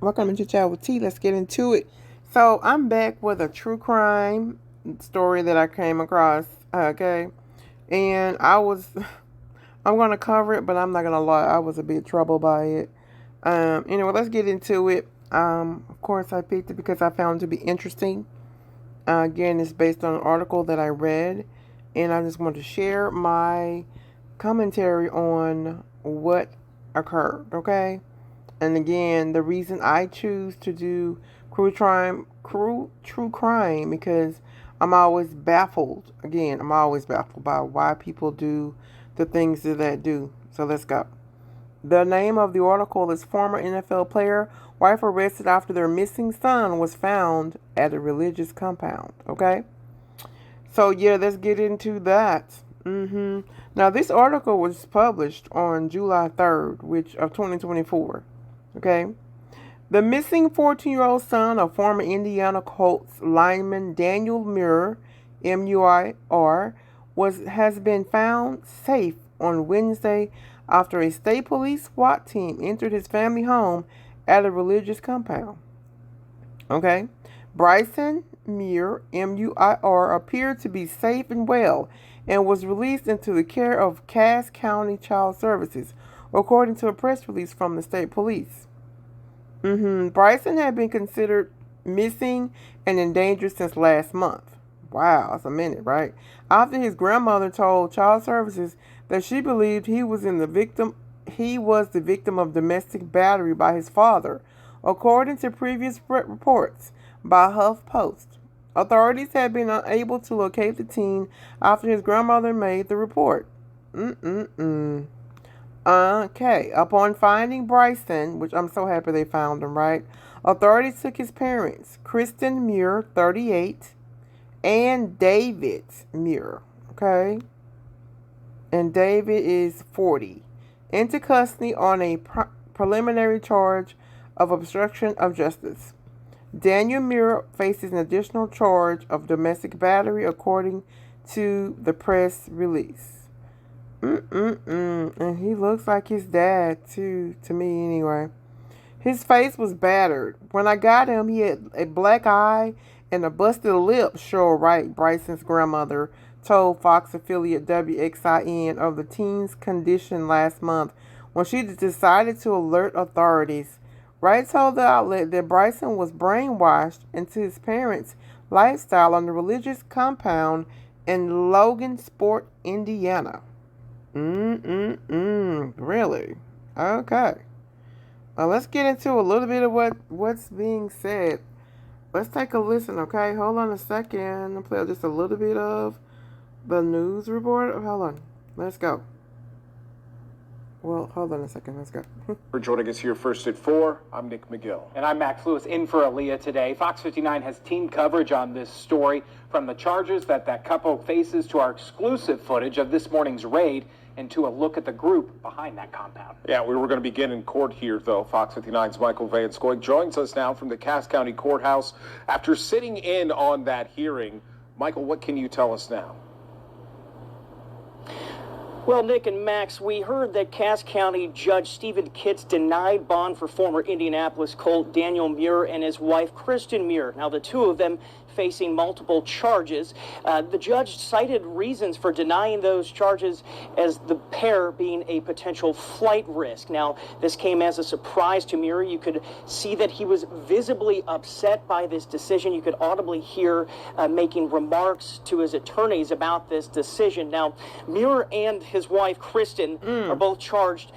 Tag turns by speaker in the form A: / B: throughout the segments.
A: Welcome to Chat with T. Let's get into it. So I'm back with a true crime story that I came across. Okay, and I'm gonna cover it, but I'm not gonna lie, I was a bit troubled by it. Anyway, let's get into it. Of course, I picked it because I found it to be interesting. Again, it's based on an article that I read, and I just want to share my commentary on what occurred. Okay. And again, the reason I choose to do true crime, because I'm always baffled. Again, I'm always baffled by why people do the things that they do. So let's go. The name of the article is former NFL player, wife arrested after their missing son was found at a religious compound. Okay? So yeah, let's get into that. Now this article was published on July 3rd, which of 2024. Okay? The missing 14-year-old son of former Indiana Colts lineman Daniel Muir, M-U-I-R, has been found safe on Wednesday after a state police SWAT team entered his family home at a religious compound. Okay? Bryson Muir, M-U-I-R, appeared to be safe and well and was released into the care of Cass County Child Services, according to a press release from the state police. Bryson had been considered missing and endangered since last month. Wow, that's a minute, right? After his grandmother told Child Services that she believed he was the victim of domestic battery by his father, according to previous reports by HuffPost. Authorities had been unable to locate the teen after his grandmother made the report. Okay, upon finding Bryson, which I'm so happy they found him, right? Authorities took his parents, Kristen Muir, 38, and David Muir, okay? And David is 40, into custody on a preliminary charge of obstruction of justice. Daniel Muir faces an additional charge of domestic battery, according to the press release. And he looks like his dad, too, to me anyway. His face was battered. When I got him, he had a black eye and a busted lip, Cheryl Wright, Bryson's grandmother, told Fox affiliate WXIN of the teen's condition last month when she decided to alert authorities. Wright told the outlet that Bryson was brainwashed into his parents' lifestyle on the religious compound in Logansport, Indiana. Really? Okay. Let's get into a little bit of what's being said. Let's take a listen, okay? Hold on a second. I'll play just a little bit of the news report. Hold on. Let's go. Well, hold on a second. Let's go.
B: For joining us here first at 4, I'm Nick McGill.
C: And I'm Max Lewis in for Aaliyah today. Fox 59 has team coverage on this story, from the charges that couple faces to our exclusive footage of this morning's raid and to a look at the group behind that compound.
B: Yeah, we were going to begin in court here, though. Fox 59's Michael Vanskoy joins us now from the Cass County Courthouse after sitting in on that hearing. Michael, what can you tell us now?
D: Well, Nick and Max, we heard that Cass County Judge Stephen Kitts denied bond for former Indianapolis Colt Daniel Muir and his wife Kristen Muir. Now, the two of them facing multiple charges. The judge cited reasons for denying those charges as the pair being a potential flight risk. Now, this came as a surprise to Muir. You could see that he was visibly upset by this decision. You could audibly hear making remarks to his attorneys about this decision. Now, Muir and his wife Kristen are both charged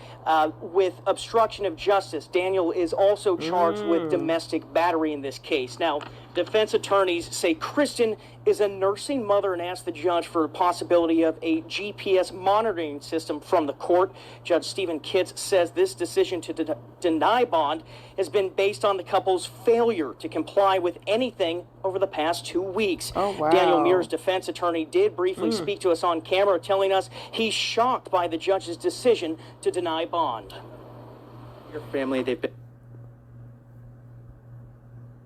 D: with obstruction of justice. Daniel is also charged with domestic battery in this case. Now, defense attorneys say Kristen is a nursing mother and asked the judge for a possibility of a GPS monitoring system from the court. Judge Stephen Kitts says this decision to deny bond has been based on the couple's failure to comply with anything over the past 2 weeks.
A: Oh, wow.
D: Daniel Muir's defense attorney did briefly speak to us on camera, telling us he's shocked by the judge's decision to deny bond. Your family, they've been...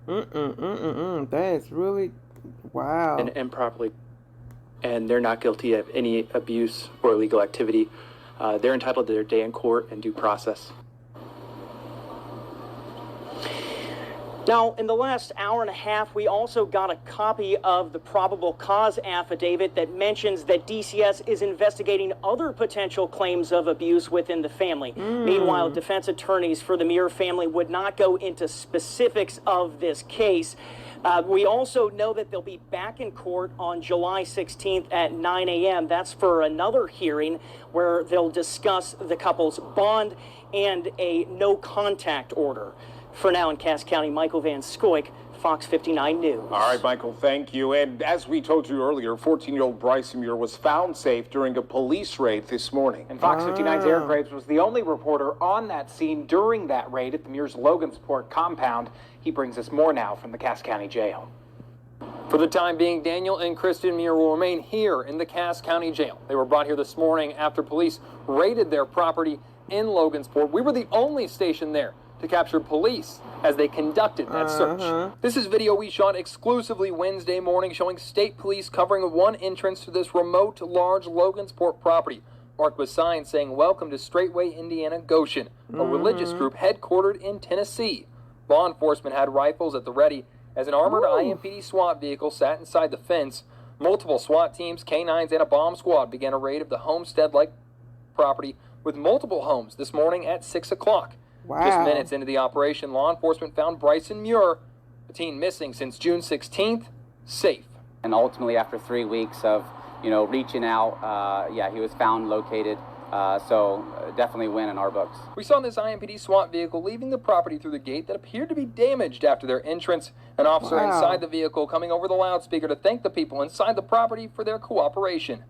A: That is really, wow.
D: And improperly, and they're not guilty of any abuse or illegal activity. They're entitled to their day in court and due process. Now, in the last hour and a half, we also got a copy of the probable cause affidavit that mentions that DCS is investigating other potential claims of abuse within the family. Meanwhile, defense attorneys for the Muir family would not go into specifics of this case. We also know that they'll be back in court on July 16th at 9 a.m. That's for another hearing where they'll discuss the couple's bond and a no contact order. For now in Cass County, Michael Van Scoik, Fox 59 News.
B: All right, Michael, thank you. And as we told you earlier, 14-year-old Bryson Muir was found safe during a police raid this morning.
C: And Fox 59's Eric Graves was the only reporter on that scene during that raid at the Muir's Logansport compound. He brings us more now from the Cass County Jail.
E: For the time being, Daniel and Kristen Muir will remain here in the Cass County Jail. They were brought here this morning after police raided their property in Logansport. We were the only station there to capture police as they conducted that search. This is video we shot exclusively Wednesday morning showing state police covering one entrance to this remote, large Logansport property, marked with signs saying, "Welcome to Straightway Indiana Goshen," a religious group headquartered in Tennessee. Law enforcement had rifles at the ready as an armored IMPD SWAT vehicle sat inside the fence. Multiple SWAT teams, K-9s, and a bomb squad began a raid of the homestead-like property with multiple homes this morning at 6 o'clock.
A: Wow.
E: Just minutes into the operation, law enforcement found Bryson Muir, the teen missing since June 16th, safe.
F: And ultimately, after 3 weeks of, reaching out, he was found, located. So definitely win in our books.
E: We saw this IMPD SWAT vehicle leaving the property through the gate that appeared to be damaged after their entrance. An officer inside the vehicle coming over the loudspeaker to thank the people inside the property for their cooperation.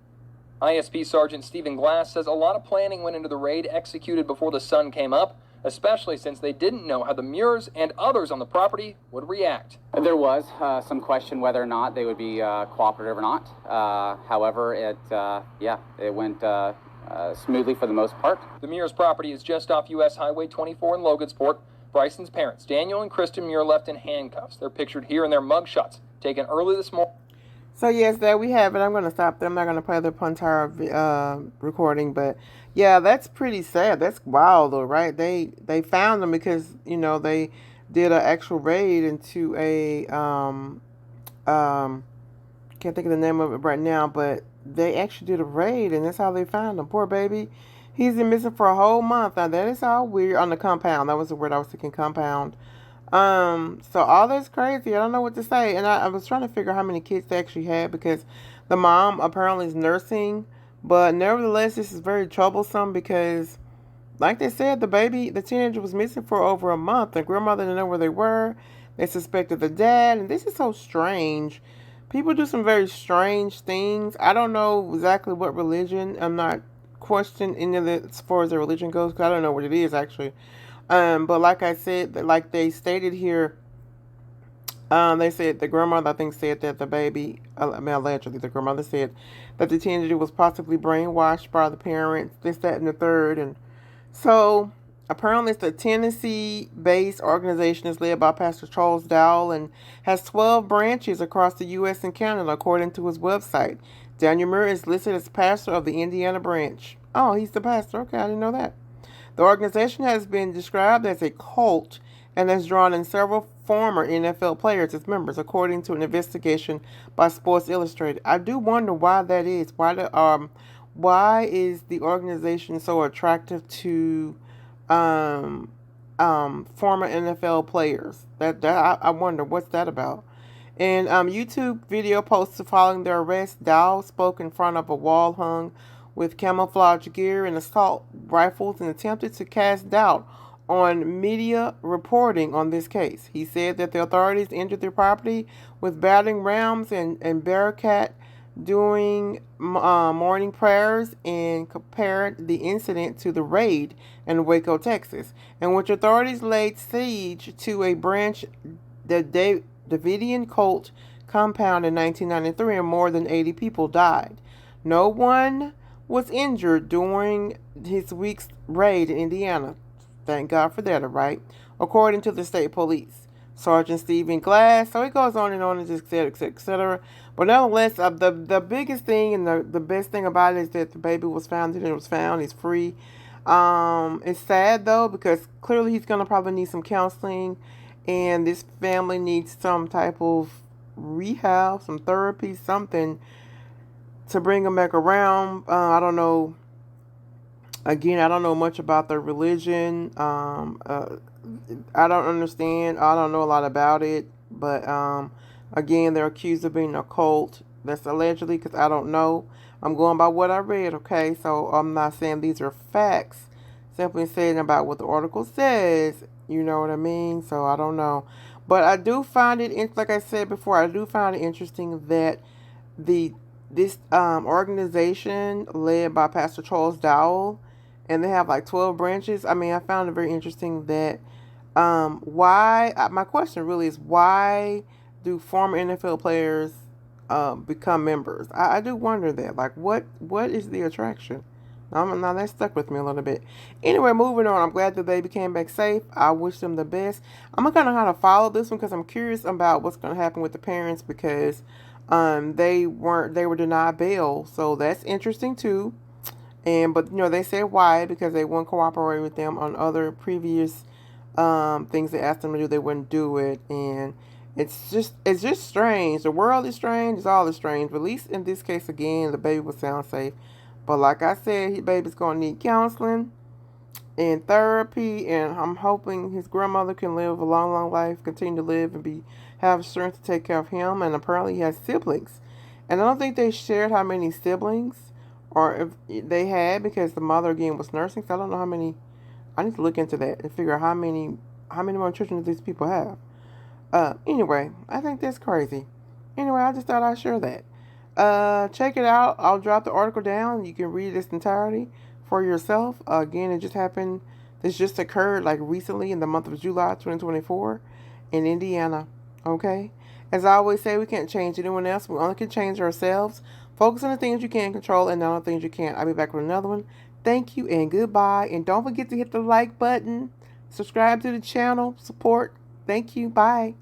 E: ISP Sergeant Stephen Glass says a lot of planning went into the raid executed before the sun came up, especially since they didn't know how the Muirs and others on the property would react.
F: There was some question whether or not they would be cooperative or not. However, it went smoothly for the most part.
E: The Muirs property is just off U.S. Highway 24 in Logansport. Bryson's parents, Daniel and Kristen Muir, left in handcuffs. They're pictured here in their mugshots taken early this morning.
A: So yes, there we have it. I'm going to stop there. I'm not going to play the entire recording, but yeah, that's pretty sad. That's wild, though, right? They found them because they did an actual raid into a can't think of the name of it right now, but they actually did a raid, and that's how they found him. Poor baby, he's been missing for a whole month. Now that is all weird. On the compound, that was the word I was thinking. Compound. So all that's crazy. I don't know what to say. And I was trying to figure out how many kids they actually had because the mom apparently is nursing. But nevertheless, this is very troublesome because, like they said, the teenager was missing for over a month. The grandmother didn't know where they were. They suspected the dad. And this is so strange. People do some very strange things. I don't know exactly what religion. I'm not questioning any of it as far as the religion goes because I don't know what it is actually. But like I said, like they stated here, they said the grandmother, I think, said that the baby, allegedly the grandmother said that the teenager was possibly brainwashed by the parents, this, that, and the third. And so apparently it's a Tennessee-based organization is led by Pastor Charles Dowell and has 12 branches across the U.S. and Canada, according to his website. Daniel Muir is listed as pastor of the Indiana branch. Oh, he's the pastor. Okay, I didn't know that. The organization has been described as a cult and has drawn in several former NFL players as members, according to an investigation by Sports Illustrated. I do wonder why that is. Why is the organization so attractive to former NFL players? I wonder what's that about. In YouTube video posted following their arrest, Dow spoke in front of a wall hung with camouflage gear and assault rifles and attempted to cast doubt on media reporting on this case. He said that the authorities entered their property with battering rams and barricade during morning prayers and compared the incident to the raid in Waco, Texas, in which authorities laid siege to a branch, the Davidian cult compound in 1993, and more than 80 people died. No one was injured during his week's raid in Indiana. Thank God for that, all right? According to the state police. Sergeant Stephen Glass. So it goes on and on, and et cetera, et cetera, et cetera. But nonetheless, the biggest thing and the best thing about it is that the baby was found and it was found. He's free. It's sad, though, because clearly he's going to probably need some counseling. and this family needs some type of rehab, some therapy, something to bring them back around. I don't know. Again, I don't know much about their religion. I don't understand. I don't know a lot about it. But again, they're accused of being a cult. That's allegedly, because I don't know. I'm going by what I read, okay? So I'm not saying these are facts. Simply saying about what the article says. You know what I mean? So I don't know. But I do find it, like I said before, I do find it interesting that this organization led by Pastor Charles Dowell, and they have like 12 branches. I mean, I found it very interesting that why my question really is, why do former NFL players become members? I do wonder that. Like, what is the attraction? Now that stuck with me a little bit. Anyway, moving on. I'm glad the baby came back safe. I wish them the best. I'm gonna kind of follow this one because I'm curious about what's gonna happen with the parents, because they were denied bail, so that's interesting too. But they said why, because they wouldn't cooperate with them on other previous things they asked them to do. They wouldn't do it, and it's just strange. The world is strange. It's all is strange. But at least in this case, again, the baby will sound safe. But like I said, his baby's gonna need counseling and therapy, and I'm hoping his grandmother can live a long, long life, continue to live, and have strength to take care of him. And apparently, he has siblings, and I don't think they shared how many siblings or if they had, because the mother again was nursing. So I don't know how many. I need to look into that and figure out how many more children do these people have. Anyway, I think that's crazy. Anyway, I just thought I'd share that. Check it out. I'll drop the article down. You can read its entirety for yourself. Again, it just happened. This just occurred like recently in the month of July 2024 in Indiana. Okay? As I always say, we can't change anyone else. We only can change ourselves. Focus on the things you can control and not on the things you can't. I'll be back with another one. Thank you and goodbye. And don't forget to hit the like button. Subscribe to the channel. Support. Thank you. Bye.